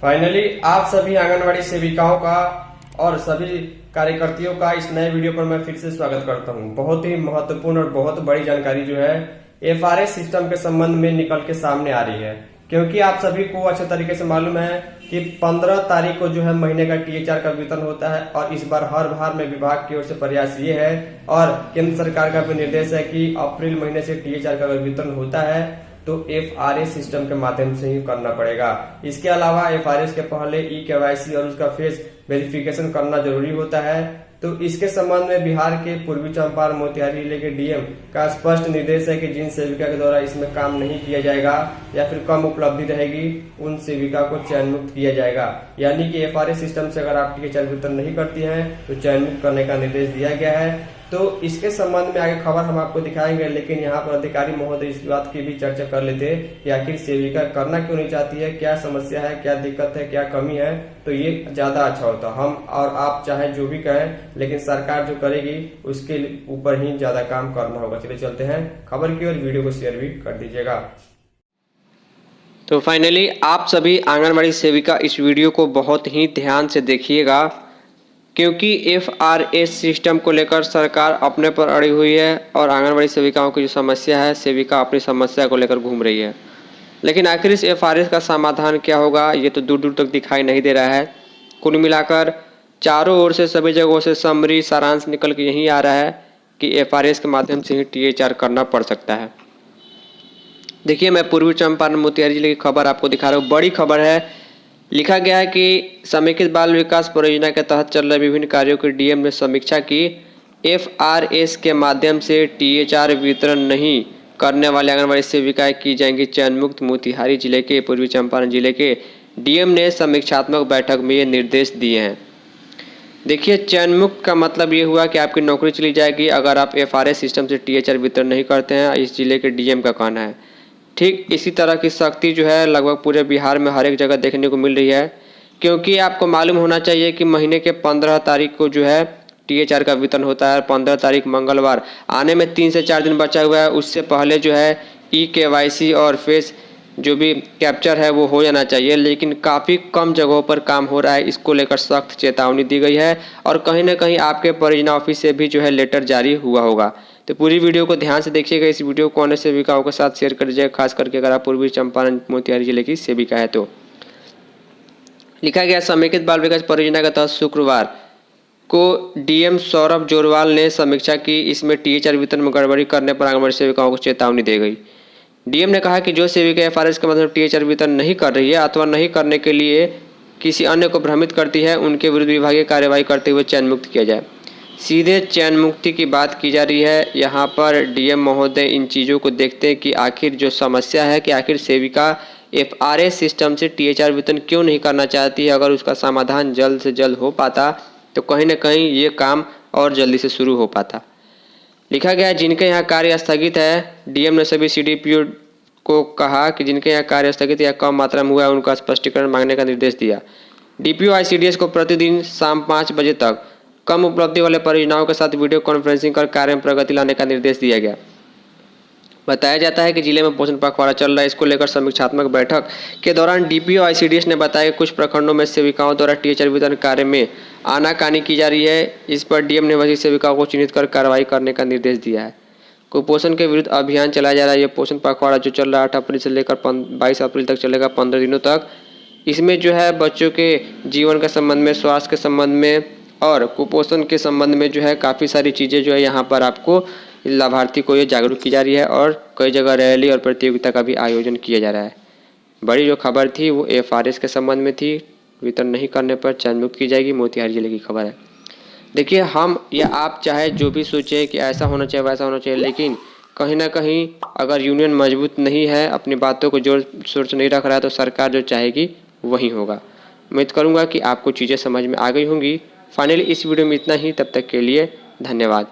Finally आप सभी आंगनवाड़ी सेविकाओं का और सभी कार्यकर्तियों का इस नए वीडियो पर मैं फिर से स्वागत करता हूं। बहुत ही महत्वपूर्ण और बहुत बड़ी जानकारी जो है एफआरएस सिस्टम के संबंध में निकल के सामने आ रही है, क्योंकि आप सभी को अच्छे तरीके से मालूम है कि 15 तारीख को जो है महीने का टीएचआर का वितरण होता है और इस बार हर बार में विभाग की ओर से प्रयास ये है और केंद्र सरकार का भी निर्देश है कि अप्रैल महीने से टीएचआर का वितरण होता है तो एफआरएस सिस्टम के माध्यम से ही करना पड़ेगा। इसके अलावा एफआरएस के पहले केवाईसी और उसका फेस वेरिफिकेशन करना जरूरी होता है। तो इसके संबंध में बिहार के पूर्वी चंपारण मोतिहारी जिले के डीएम का स्पष्ट निर्देश है कि जिन सेविका के द्वारा इसमें काम नहीं किया जाएगा या फिर कम उपलब्धि रहेगी उन सेविका को चयन मुक्त किया जाएगा। यानी कि एफआरएस सिस्टम से अगर आप टीचर वितरण नहीं करती हैं तो चयन मुक्त करने का निर्देश दिया गया है। तो इसके संबंध में आगे खबर हम आपको दिखाएंगे, लेकिन यहाँ पर अधिकारी महोदय इस बात की भी चर्चा कर लेते हैं कि आखिर सेविका करना क्यों नहीं चाहती है, क्या समस्या है, क्या दिक्कत है, क्या कमी है। तो ये ज्यादा अच्छा होता। हम और आप चाहे जो भी कहें, लेकिन सरकार जो करेगी उसके ऊपर ही ज्यादा काम करना होगा। चलिए चलते हैं खबर की और वीडियो को शेयर भी कर दीजिएगा। तो फाइनली आप सभी आंगनबाड़ी सेविका इस वीडियो को बहुत ही ध्यान से देखिएगा, क्योंकि एफआरएस सिस्टम को लेकर सरकार अपने पर अड़ी हुई है और आंगनबाड़ी सेविकाओं की जो समस्या है, सेविका अपनी समस्या को लेकर घूम रही है। लेकिन आखिर इस एफआरएस का समाधान क्या होगा, ये तो दूर दूर तक दिखाई नहीं दे रहा है। कुल मिलाकर चारों ओर से सभी जगहों से समरी सारांश निकल के यही आ रहा है कि एफआरएस के माध्यम से ही टीएचआर करना पड़ सकता है। देखिए, मैं पूर्वी चंपारण मोतिहारी जिले की खबर आपको दिखा रहा हूँ। बड़ी खबर है। लिखा गया है कि समेकित बाल विकास परियोजना के तहत चल रहे विभिन्न कार्यों की डीएम ने समीक्षा की। एफआरएस के माध्यम से टीएचआर वितरण नहीं करने वाले आंगनबाड़ी सेविकाएं की जाएंगी चयन मुक्त। मोतिहारी जिले के पूर्वी चंपारण जिले के डीएम ने समीक्षात्मक बैठक में ये निर्देश दिए हैं। देखिए, चयन मुक्त का मतलब ये हुआ कि आपकी नौकरी चली जाएगी अगर आप एफआरएस सिस्टम से टीएचआर वितरण नहीं करते हैं, इस जिले के डीएम का कहना है। ठीक इसी तरह की सख्ती जो है लगभग पूरे बिहार में हर एक जगह देखने को मिल रही है, क्योंकि आपको मालूम होना चाहिए कि महीने के 15 तारीख को जो है टीएचआर का वितरण होता है। 15 तारीख मंगलवार आने में 3 से 4 दिन बचा हुआ है। उससे पहले जो है केवाईसी और फेस जो भी कैप्चर है वो हो जाना चाहिए, लेकिन काफ़ी कम जगहों पर काम हो रहा है। इसको लेकर सख्त चेतावनी दी गई है और कहीं ना कहीं आपके परियोजना ऑफिस से भी जो है लेटर जारी हुआ होगा। तो पूरी वीडियो को ध्यान से देखिएगा। इस वीडियो को अन्य सेविकाओं के साथ शेयर कर दीजिएगा, खास करके अगर आप पूर्वी चंपारण मोतिहारी जिले की सेविका है तो। लिखा गया, समेकित बाल विकास परियोजना के तहत शुक्रवार को डीएम सौरभ जोरवाल ने समीक्षा की। इसमें टीएचआर वितरण में गड़बड़ी करने पर आंगनबाड़ी सेविकाओं को चेतावनी दी गई। डीएम ने कहा कि जो सेविका एफआरएस के मतलब टीएचआर वितरण नहीं कर रही है अथवा नहीं करने के लिए किसी अन्य को भ्रमित करती है, उनके विरुद्ध विभागीय कार्यवाही करते हुए चयन मुक्त किया जाए। सीधे चयन मुक्ति की बात की जा रही है। यहाँ पर डीएम महोदय इन चीज़ों को देखते हैं कि आखिर जो समस्या है कि आखिर सेविका एफआरएस सिस्टम से टीएचआर वितरण क्यों नहीं करना चाहती है। अगर उसका समाधान जल्द से जल्द हो पाता तो कहीं ना कहीं ये काम और जल्दी से शुरू हो पाता। लिखा गया है, जिनके यहाँ कार्य स्थगित है, डीएम ने सभी सीडीपीओ को कहा कि जिनके यहाँ कार्य स्थगित या कम मात्रा में हुआ है उनका स्पष्टीकरण मांगने का निर्देश दिया। डीपीओ आईसीडीएस को प्रतिदिन शाम 5 बजे तक कम उपलब्धि वाले परियोजनाओं के साथ वीडियो कॉन्फ्रेंसिंग कर कार्य में प्रगति लाने का निर्देश दिया गया। बताया जाता है कि जिले में पोषण पखवाड़ा चल रहा है। इसको लेकर समीक्षात्मक बैठक के दौरान डीपीओ आईसीडीएस ने बताया कि कुछ प्रखंडों में सेविकाओं द्वारा टीएचआर वितरण कार्य में आनाकानी की जा रही है। इस पर डीएम ने वही सेविकाओं को चिन्हित कर कार्रवाई करने का निर्देश दिया है। कुपोषण के विरुद्ध अभियान चलाया जा रहा है। ये पोषण पखवाड़ा जो चल रहा है 8 अप्रैल से लेकर 22 अप्रैल तक चलेगा, 15 दिनों तक। इसमें जो है बच्चों के जीवन के संबंध में, स्वास्थ्य के संबंध में और कुपोषण के संबंध में जो है काफ़ी सारी चीज़ें जो है यहाँ पर आपको लाभार्थी को ये जागरूक की जा रही है और कई जगह रैली और प्रतियोगिता का भी आयोजन किया जा रहा है। बड़ी जो खबर थी वो एफआरएस के संबंध में थी। वितरण नहीं करने पर चयन मुक्त की जाएगी, मोतिहारी जिले की खबर है। देखिए, हम या आप चाहे जो भी सोचें कि ऐसा होना चाहिए वैसा होना चाहिए, लेकिन कहीं ना कहीं अगर यूनियन मजबूत नहीं है, अपनी बातों को जोर शोर से नहीं रख रहा है, तो सरकार जो चाहेगी वही होगा। उम्मीद करूँगा कि आपको चीज़ें समझ में आ गई होंगी। फाइनली इस वीडियो में इतना ही। तब तक के लिए धन्यवाद।